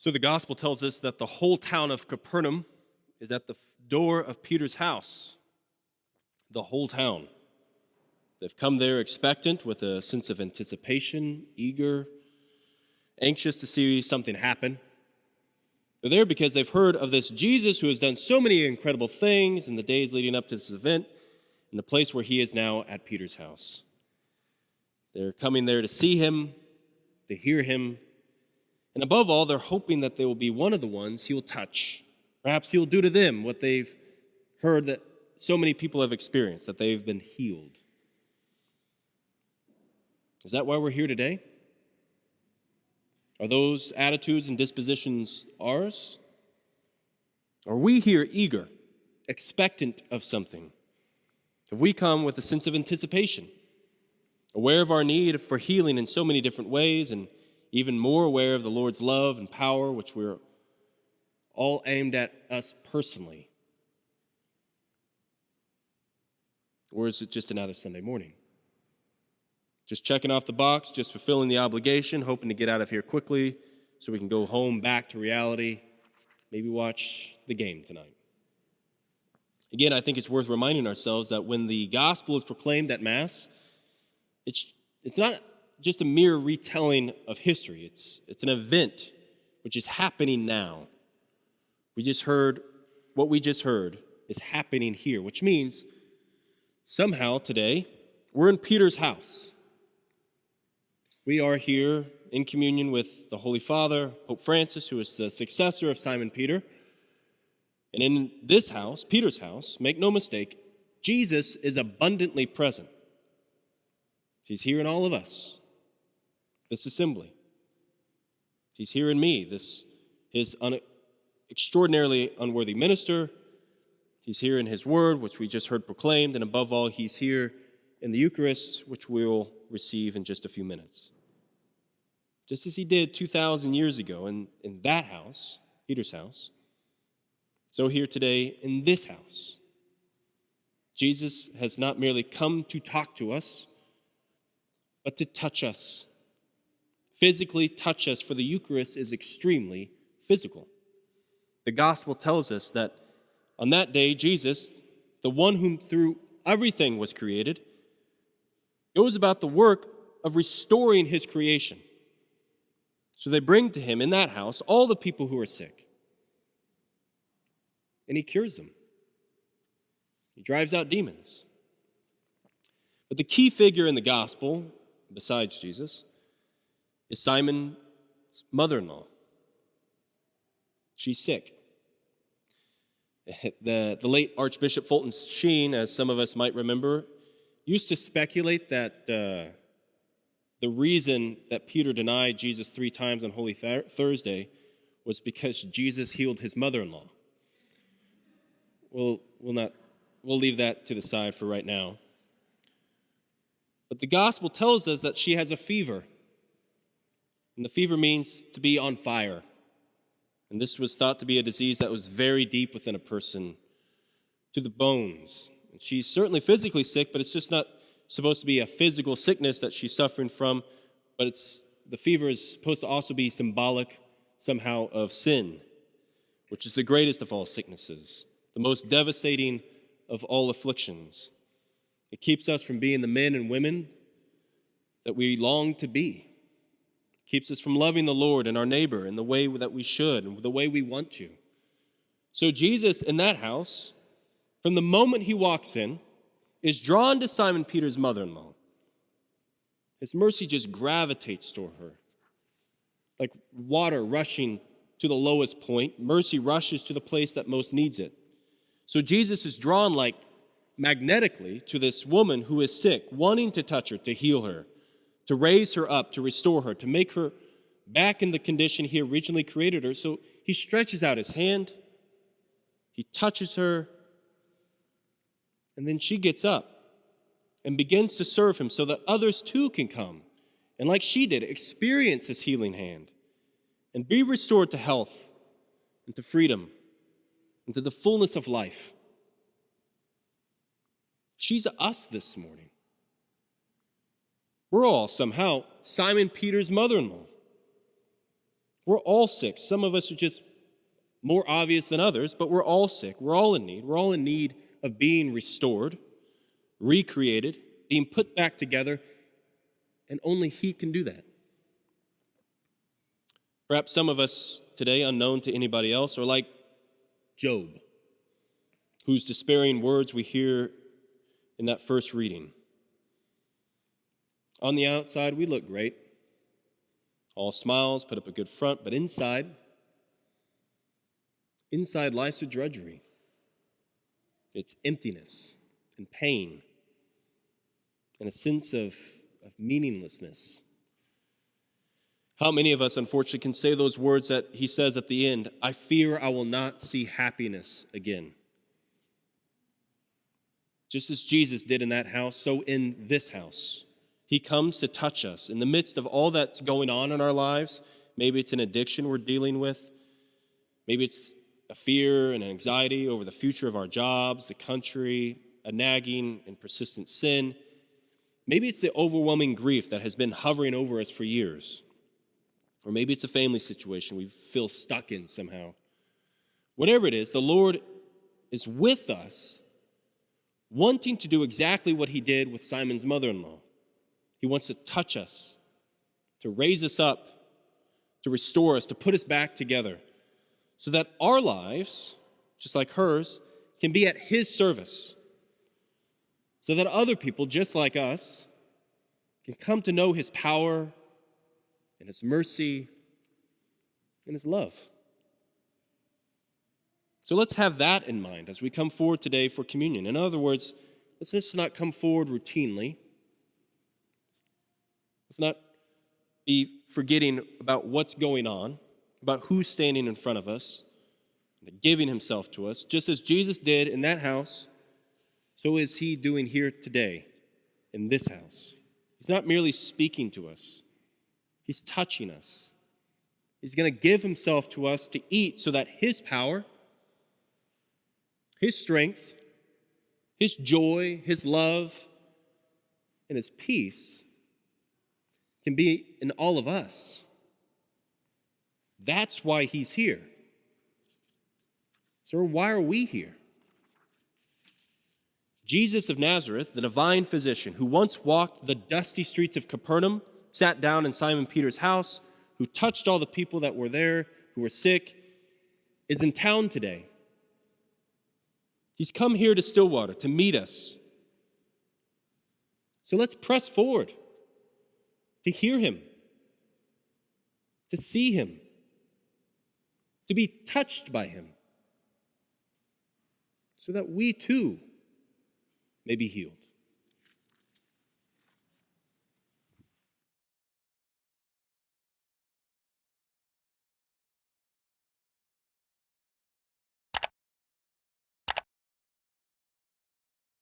So the gospel tells us that the whole town of Capernaum is at the door of Peter's house. The whole town. They've come there expectant with a sense of anticipation, eager, anxious to see something happen. They're there because they've heard of this Jesus who has done so many incredible things in the days leading up to this event, in the place where he is now at Peter's house. They're coming there to see him, to hear him, and above all, they're hoping that they will be one of the ones he will touch. Perhaps he will do to them what they've heard that so many people have experienced, that they've been healed. Is that why we're here today? Are those attitudes and dispositions ours? Are we here eager, expectant of something? Have we come with a sense of anticipation, aware of our need for healing in so many different ways, and even more aware of the Lord's love and power, which we're all aimed at us personally? Or is it just another Sunday morning? Just checking off the box, just fulfilling the obligation, hoping to get out of here quickly so we can go home, back to reality, maybe watch the game tonight. Again, I think it's worth reminding ourselves that when the gospel is proclaimed at Mass, it's not just a mere retelling of history. It's an event which is happening now. What we just heard is happening here, which means somehow today we're in Peter's house. We are here in communion with the Holy Father, Pope Francis, who is the successor of Simon Peter. And in this house, Peter's house, make no mistake, Jesus is abundantly present. He's here in all of us, this assembly. He's here in me, his extraordinarily unworthy minister. He's here in his word, which we just heard proclaimed. And above all, he's here in the Eucharist, which we will receive in just a few minutes. Just as he did 2,000 years ago in that house, Peter's house, so here today in this house. Jesus has not merely come to talk to us, but to touch us, physically touch us, for the Eucharist is extremely physical. The gospel tells us that on that day, Jesus, the one whom through everything was created, it was about the work of restoring his creation. So they bring to him in that house all the people who are sick. And he cures them. He drives out demons. But the key figure in the gospel, besides Jesus, is Simon's mother-in-law. She's sick. The late Archbishop Fulton Sheen, as some of us might remember, used to speculate that the reason that Peter denied Jesus 3 times on Holy Thursday was because Jesus healed his mother-in-law. We'll leave that to the side for right now. But the gospel tells us that she has a fever. And the fever means to be on fire. And this was thought to be a disease that was very deep within a person, to the bones. And she's certainly physically sick, but it's just not supposed to be a physical sickness that she's suffering from, but the fever is supposed to also be symbolic somehow of sin, which is the greatest of all sicknesses, the most devastating of all afflictions. It keeps us from being the men and women that we long to be. It keeps us from loving the Lord and our neighbor in the way that we should and the way we want to. So Jesus in that house, from the moment he walks in, is drawn to Simon Peter's mother-in-law. His mercy just gravitates toward her. Like water rushing to the lowest point, mercy rushes to the place that most needs it. So Jesus is drawn like magnetically to this woman who is sick, wanting to touch her, to heal her, to raise her up, to restore her, to make her back in the condition he originally created her. So he stretches out his hand, he touches her, and then she gets up and begins to serve him so that others too can come and, like she did, experience his healing hand and be restored to health and to freedom and to the fullness of life. She's us this morning. We're all somehow Simon Peter's mother-in-law. We're all sick. Some of us are just more obvious than others, but we're all sick. We're all in need. We're all in need of being restored, recreated, being put back together, and only He can do that. Perhaps some of us today, unknown to anybody else, are like Job, whose despairing words we hear in that first reading. On the outside, we look great. All smiles, put up a good front, but inside life's a drudgery. It's emptiness and pain and a sense of meaninglessness. How many of us, unfortunately, can say those words that he says at the end, I fear I will not see happiness again. Just as Jesus did in that house, so in this house. He comes to touch us in the midst of all that's going on in our lives. Maybe it's an addiction we're dealing with. Maybe it's a fear and an anxiety over the future of our jobs, the country, a nagging and persistent sin. Maybe it's the overwhelming grief that has been hovering over us for years. Or maybe it's a family situation we feel stuck in somehow. Whatever it is, the Lord is with us, wanting to do exactly what he did with Simon's mother-in-law. He wants to touch us, to raise us up, to restore us, to put us back together, so that our lives, just like hers, can be at his service, so that other people, just like us, can come to know his power and his mercy and his love. So let's have that in mind as we come forward today for communion. In other words, let's just not come forward routinely. Let's not be forgetting about what's going on, about who's standing in front of us, giving himself to us. Just as Jesus did in that house, so is he doing here today in this house. He's not merely speaking to us. He's touching us. He's going to give himself to us to eat so that his power, his strength, his joy, his love, and his peace can be in all of us. That's why he's here. So why are we here? Jesus of Nazareth, the divine physician who once walked the dusty streets of Capernaum, sat down in Simon Peter's house, who touched all the people that were there, who were sick, is in town today. He's come here to Stillwater to meet us. So let's press forward to hear him, to see him, to be touched by him, so that we too may be healed.